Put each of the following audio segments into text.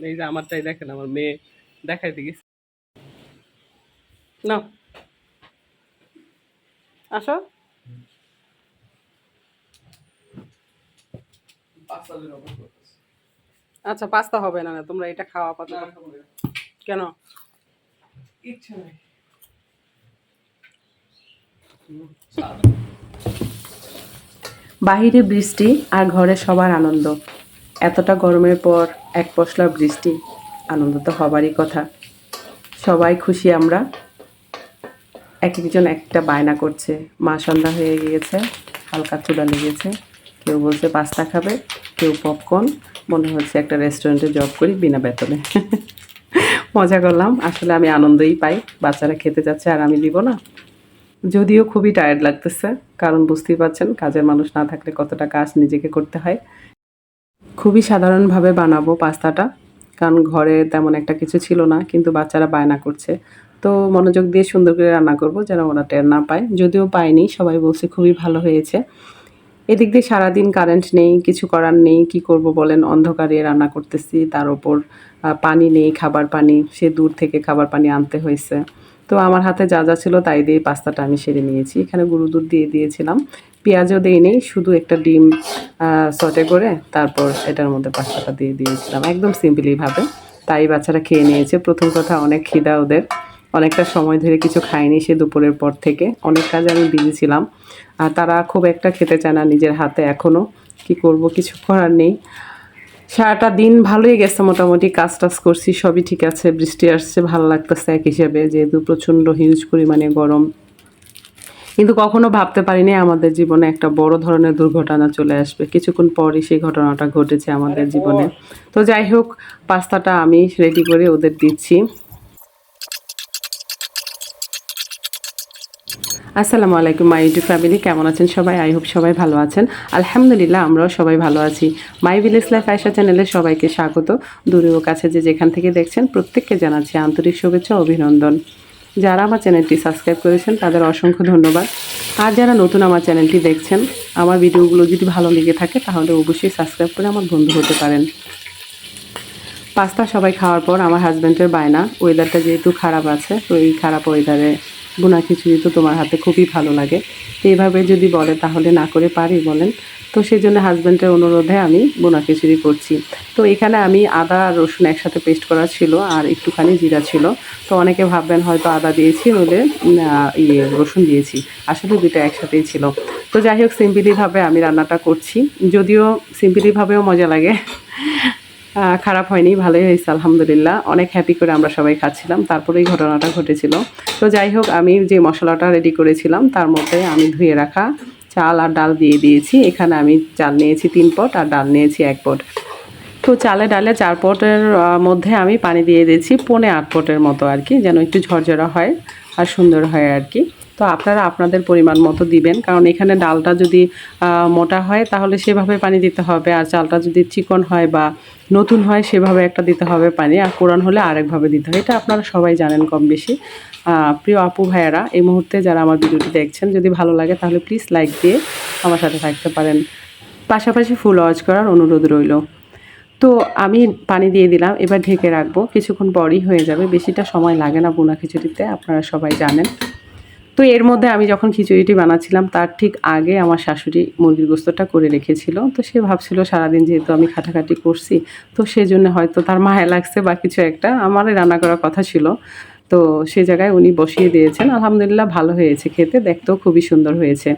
এই যে আমারটাই দেখেন, আমার মেয়ে দেখাইতে গেছে। না, আসো। আচ্ছা, পাস্তা হবে না, তোমরা এটা খাওয়া পাতা। কেন? ইচ্ছা নাই। বাহিরে বৃষ্টি আর ঘরে সবার আনন্দ। এতটা গরমের পর এক পশলা বৃষ্টি, আনন্দ তো হবারই কথা। সবাই খুশি আমরা। এক একজন একটা বায়না করছে। মা সন্ধ্যা হয়ে গিয়েছে, হালকা চুলা লেগেছে। কেউ বলছে পাস্তা খাবে, কেউ পপকর্ন। মনে হচ্ছে একটা রেস্টুরেন্টে জব করি বিনা বেতনে। মজা করলাম, আসলে আমি আনন্দই পাই। বাচ্চারা খেতে যাচ্ছে আর আমি দিব না। যদিও খুবই টায়ার্ড লাগতেছে, কারণ বুঝতেই পারছেন কাজের মানুষ না থাকলে কতটা কাজ নিজেকে করতে হয়। খুবই সাধারণভাবে বানাবো পাস্তাটা, কারণ ঘরে তেমন একটা কিছু ছিল না, কিন্তু বাচ্চারা বায়না করছে। তো মনোযোগ দিয়ে সুন্দর করে রান্না করব যেন ওরা টের না পায়। যদিও পায়নি, সবাই বলছে খুবই ভালো হয়েছে। এদিক দিয়ে সারাদিন কারেন্ট নেই, কিছু করার নেই। কি করব বলেন, অন্ধকারে রান্না করতেছি, তার ওপর পানি নেই, খাবার পানি, সে দূর থেকে খাবার পানি আনতে হয়েছে। তো আমার হাতে যা যা ছিল তাই দিয়ে পাস্তাটা আমি সেরে নিয়েছি। এখানে গরুর দুধ দিয়ে দিয়েছিলাম, পেঁয়াজও দেইনি, শুধু একটা ডিম সটে করে তারপর এটার মধ্যে পাস্তাটা দিয়ে দিয়েছিলাম, একদম সিম্পলিভাবে। তাই বাচ্চারা খেয়ে নিয়েছে। প্রথম কথা, অনেক খিদা ওদের, অনেকটা সময় ধরে কিছু খায়নি সে দুপুরের পর থেকে। অনেক কাজে আমি বিজি ছিলাম, আর তারা খুব একটা খেতে চায় না নিজের হাতে এখনও। কি করব, কিছু করার নেই। সারাটা দিন ভালোই গেছে, মোটামুটি কাজ টাজ করছি, সবই ঠিক আছে। বৃষ্টি আসছে, ভালো লাগতেছে এক হিসেবে, যেহেতু প্রচণ্ড হিউজ পরিমাণে গরম। কিন্তু কখনো ভাবতে পারিনি আমাদের জীবনে একটা বড় ধরনের দুর্ঘটনা চলে আসবে। কিছুক্ষণ পরই সেই ঘটনাটা ঘটেছে আমাদের জীবনে। তো যাই হোক, পাস্তাটা আমি রেডি করে ওদের দিচ্ছি। আসসালামু আলাইকুম মাই ইউটিউব ফ্যামিলি, কেমন আছেন সবাই? আই হোপ সবাই ভালো আছেন। আলহামদুলিল্লাহ, আমরাও সবাই ভালো আছি। মাই ভিলেজ লাইফ আয়েশা চ্যানেলে সবাইকে স্বাগত। দূরে ও কাছে যে যেখান থেকে দেখছেন প্রত্যেককে জানাচ্ছি আন্তরিক শুভেচ্ছা ও অভিনন্দন। যারা আমার চ্যানেলটি সাবস্ক্রাইব করেছেন তাদের অসংখ্য ধন্যবাদ। আর যারা নতুন আমার চ্যানেলটি দেখছেন, আমার ভিডিওগুলো যদি ভালো লেগে থাকে তাহলে অবশ্যই সাবস্ক্রাইব করে আমার বন্ধু হতে পারেন। পাস্তা সবাই খাওয়ার পর আমার হাজব্যান্ডের বায়না, ওয়েদারটা যেহেতু খারাপ আছে, তো এই খারাপ ওয়েদারে ভুনা খিচুড়ি তো তোমার হাতে খুবই ভালো লাগে, তো এইভাবে যদি বলে তাহলে না করে পারি বলেন। তো সেই জন্য হাজব্যান্ডের অনুরোধে আমি ভুনা খিচুড়ি করছি। তো এখানে আমি আদা আর রসুন একসাথে পেস্ট করা ছিল, আর একটুখানি জিরা ছিল। তো অনেকে ভাববেন হয়তো আদা দিয়েছি, নইলে রসুন দিয়েছি, আসলে দুটো একসাথেই ছিল। তো যাই হোক, সিম্পলিভাবে আমি রান্নাটা করছি, যদিও সিম্পলিভাবেও মজা লাগে। খারাপ হয়নি, ভালোই হয়েছে আলহামদুলিল্লাহ। অনেক হ্যাপি করে আমরা সবাই খাচ্ছিলাম, তারপরে এই ঘটনাটা ঘটেছিল। তো যাই হোক, আমি যে মশলাটা রেডি করেছিলাম তার মধ্যে আমি ধুয়ে রাখা চাল আর ডাল দিয়ে দিয়েছি। এখানে আমি চাল নিয়েছি 3 পট আর ডাল নিয়েছি 1 পট। তো চালে ডালে 4 পটের মধ্যে আমি পানি দিয়ে দিয়েছি 7.25 পটের মতো আর কি, যেন একটু ঝরঝরা হয় আর সুন্দর হয় আর কি। তো আপনারা আপনাদের পরিমাণ মতো দিবেন, কারণ এখানে ডালটা যদি মোটা হয় তাহলে সেভাবে পানি দিতে হবে, আর চালটা যদি চিকন হয় বা নতুন হয় সেভাবে একটা দিতে হবে পানি, আর পুরান হলে আরেকভাবে দিতে হয়। এটা আপনারা সবাই জানেন কম বেশি। প্রিয় আপু ভাইয়ারা, এই মুহূর্তে যারা আমার ভিডিওটি দেখছেন, যদি ভালো লাগে তাহলে প্লিজ লাইক দিয়ে আমার সাথে থাকতে পারেন, পাশাপাশি ফুল ওয়াচ করার অনুরোধ রইল। তো আমি পানি দিয়ে দিলাম, এবার ঢেকে রাখবো, কিছুক্ষণ পরই হয়ে যাবে, বেশিটা সময় লাগে না ভুনা খিচুড়িতে, আপনারা সবাই জানেন। তো এর মধ্যে আমি যখন খিচুড়িটি বানাচ্ছিলাম তার ঠিক আগে আমার শাশুড়ি মুরগির গোস্তটা করে রেখেছিল। তো সে ভাবছিল সারাদিন যেহেতু আমি খাটাখাটি করছি, তো সেজন্য হয়তো তার মায়া লাগছে বা কিছু একটা, আমারই রান্না করার কথা ছিল। তো সে জায়গায় উনি বসিয়ে দিয়েছেন। আলহামদুলিল্লাহ ভালো হয়েছে খেতে, দেখতেও খুবই সুন্দর হয়েছে।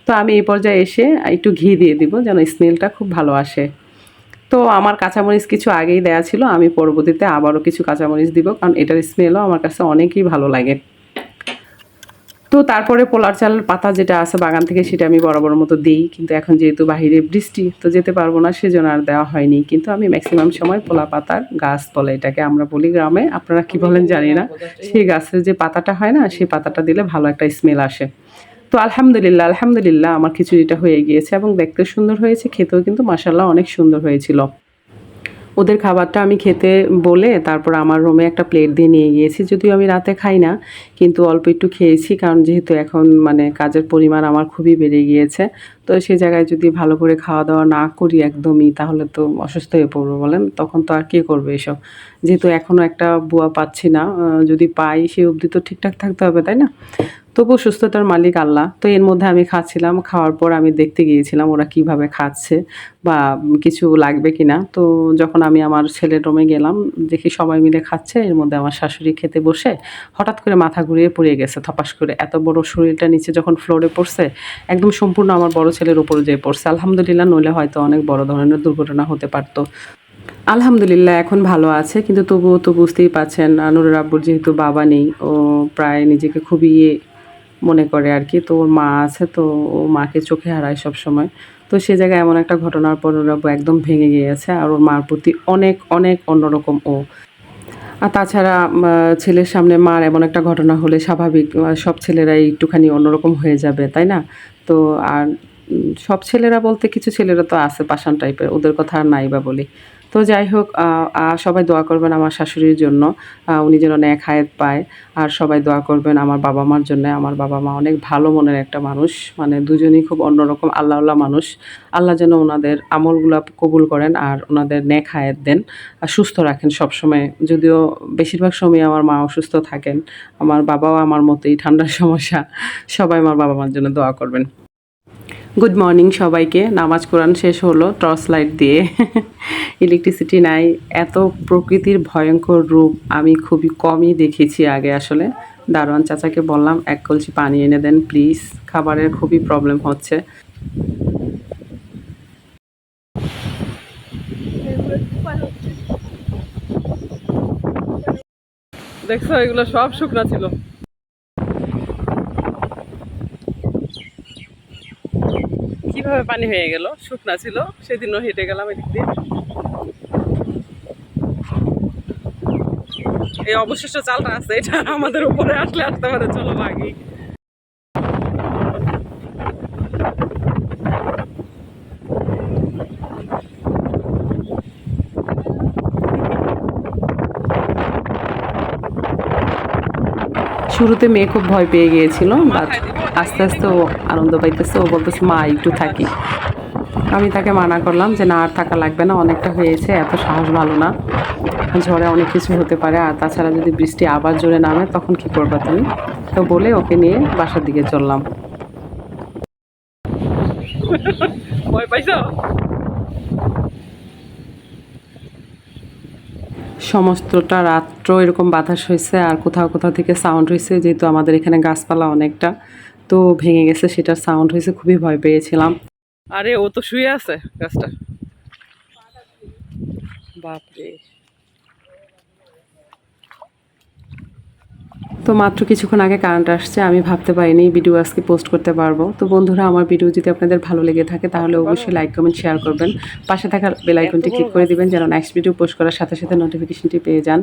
তো আমি এই পর্যায়ে এসে একটু ঘি দিয়ে দিব যেন স্মেলটা খুব ভালো আসে। তো আমার কাঁচামরিচ কিছু আগেই দেয়া ছিল, আমি পরবর্তীতে আবারও কিছু কাঁচামরিচ দিব, কারণ এটার স্মেলও আমার কাছে অনেকই ভালো লাগে। তো তারপরে পোলার চালের পাতা যেটা আছে বাগান থেকে, সেটা আমি বরাবর মতো দিই, কিন্তু এখন যেহেতু বাহিরে বৃষ্টি, তো যেতে পারবো না, সেজন্য আর দেওয়া হয়নি। কিন্তু আমি ম্যাক্সিমাম সময় পোলা পাতার গাছ বলে এটাকে আমরা বলি গ্রামে, আপনারা কি বলেন জানি না, সেই গাছের যে পাতাটা হয় না, সেই পাতাটা দিলে ভালো একটা স্মেল আসে। তো আলহামদুলিল্লাহ আলহামদুলিল্লাহ আমার খিচুড়িটা হয়ে গিয়েছে এবং দেখতে সুন্দর হয়েছে, খেতেও কিন্তু মাশাআল্লাহ অনেক সুন্দর হয়েছিল। ওদের খাবারটা আমি খেতে বলে তারপর আমার রুমে একটা প্লেট দিয়ে নিয়ে গিয়েছি, যদিও আমি রাতে খাই না, কিন্তু অল্প একটু খেয়েছি, কারণ যেহেতু এখন মানে কাজের পরিমাণ আমার খুবই বেড়ে গিয়েছে। তো সেই জায়গায় যদি ভালো করে খাওয়া দাওয়া না করি একদমই, তাহলে তো অসুস্থ হয়ে পড়বো বলেন, তখন তো আর কে করবে এসব। যেহেতু এখনও একটা বুয়া পাচ্ছি না, যদি পাই সে অবধি তো ঠিকঠাক থাকতে হবে, তাই না? তবুও সুস্থতার মালিক আল্লাহ। তো এর মধ্যে আমি খাচ্ছিলাম, খাওয়ার পর আমি দেখতে গিয়েছিলাম ওরা কিভাবে খাচ্ছে বা কিছু লাগবে কিনা। তো যখন আমি আমার ছেলের রুমে গেলাম, দেখি সবাই মিলে খাচ্ছে, এর মধ্যে আমার শাশুড়ি খেতে বসে হঠাৎ করে মাথা ঘুরিয়ে পড়ে গেছে থপাস করে। এত বড় শরীরটা নিচে যখন ফ্লোরে পড়ছে, একদম সম্পূর্ণ আমার বড় ছেলের উপরে যেয়ে পড়ছে। আলহামদুলিল্লাহ, নইলে হয়তো অনেক বড় ধরনের দুর্ঘটনা হতে পারতো। আলহামদুলিল্লাহ এখন ভালো আছে, কিন্তু তবুও তো বুঝতেই পারছেন, নুরের আব্বুর যেহেতু বাবা নেই, ও প্রায় নিজেকে খুবই মনে করে আর কি। তো ওর মা আছে, তো ও মাকে চোখে হারায় সবসময়। তো সে জায়গায় এমন একটা ঘটনার পর ওর আব্বু একদম ভেঙে গিয়েছে, আর ওর মার প্রতি অনেক অনেক অন্যরকম ও। আর তাছাড়া ছেলের সামনে মার এমন একটা ঘটনা হলে স্বাভাবিক, সব ছেলেরাই একটুখানি অন্যরকম হয়ে যাবে, তাই না? তো আর সব ছেলেরা বলতে কিছু ছেলেরা তো আছে পাষাণ টাইপের, ওদের কথা আর নাই বা বলি। তো যাই হোক, সবাই দোয়া করবেন আমার শাশুড়ির জন্য, উনি যেন নেক হায়াত পায়। আর সবাই দোয়া করবেন আমার বাবা মার জন্য। আমার বাবা মা অনেক ভালো মনের একটা মানুষ, মানে দুজনেই খুব অন্যরকম আল্লাহওয়ালা মানুষ। আল্লাহ যেন ওনাদের আমলগুলা কবুল করেন আর ওনাদের নেক হায়াত দেন আর সুস্থ রাখেন সবসময়। যদিও বেশিরভাগ সময় আমার মা অসুস্থ থাকেন, আমার বাবাও আমার মতোই ঠান্ডার সমস্যা। সবাই আমার বাবা মার জন্য দোয়া করবেন। গুড মর্নিং সবাইকে। নামাজ কোরআন শেষ হলো টর্চ লাইট দিয়ে। ইলেকট্রিসিটি নাই। এত প্রকৃতির ভয়ঙ্কর রূপ আমি খুবই কমই দেখেছি আগে আসলে। দারোয়ান চাচাকে বললাম, এক কলসি পানি এনে দেন প্লিজ, খাবারের খুবই প্রবলেম হচ্ছে। দেখছো এগুলো সব শুকনা ছিল। কিভাবে পানি হয়ে গেল? শুকনা ছিল, সেদিনও হেঁটে গেলাম এদিক দিয়ে। এই অবশিষ্ট চালটা আছে, এটা আমাদের উপরে আসলে আসতে পারে, চলো ভাগি। শুরুতে মেয়ে খুব ভয় পেয়ে গিয়েছিল, বাট আস্তে আস্তে ও আনন্দ পাইতেছে। ও বলতেছে মা একটু থাকি। আমি তাকে মানা করলাম যে না, আর থাকা লাগবে না, অনেকটা হয়েছে, এত সাহস ভালো না, ঝড়ে অনেক কিছু হতে পারে, আর তাছাড়া যদি বৃষ্টি আবার জোরে নামে তখন কি করবা তুমি? তো বলে ওকে নিয়ে বাসার দিকে চললাম। ভয় পাইছো? সমস্তটা রাত্র এরকম বাতাস হয়েছে, আর কোথাও কোথাও থেকে সাউন্ড হয়েছে, যেহেতু আমাদের এখানে গাছপালা অনেকটা, তো ভেঙে গেছে, সেটার সাউন্ড হয়েছে, খুবই ভয় পেয়েছিলাম। আরে ও তো শুয়ে আছে গাছটা। বাপরে। তো মাত্র কিছুক্ষণ আগে কারেন্ট আসছে, আমি ভাবতে পারিনি ভিডিও আজকে পোস্ট করতে পারবো। তো বন্ধুরা, আমার ভিডিও যদি আপনাদের ভালো লেগে থাকে তাহলে অবশ্যই লাইক কমেন্ট শেয়ার করবেন, পাশে থাকা বেল আইকনটি ক্লিক করে দিবেন যেন নেক্সট ভিডিও পোস্ট করার সাথে সাথে নোটিফিকেশনটি পেয়ে যান।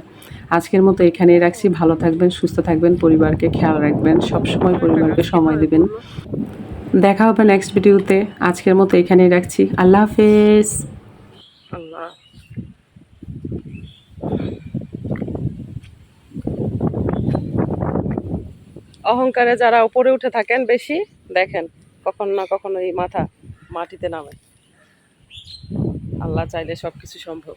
আজকের মতো এখানেই রাখছি। ভালো থাকবেন, সুস্থ থাকবেন, পরিবারকে খেয়াল রাখবেন, সবসময় পরিবারকে সময় দিবেন। দেখা হবে নেক্সট ভিডিওতে। আজকের মতো এখানেই রাখছি। আল্লাহ হাফেজ। আল্লাহ। অহংকারে যারা উপরে উঠে থাকেন বেশি, দেখেন কখন না কখনো এই মাথা মাটিতে নামে। আল্লাহ চাইলে সবকিছু সম্ভব।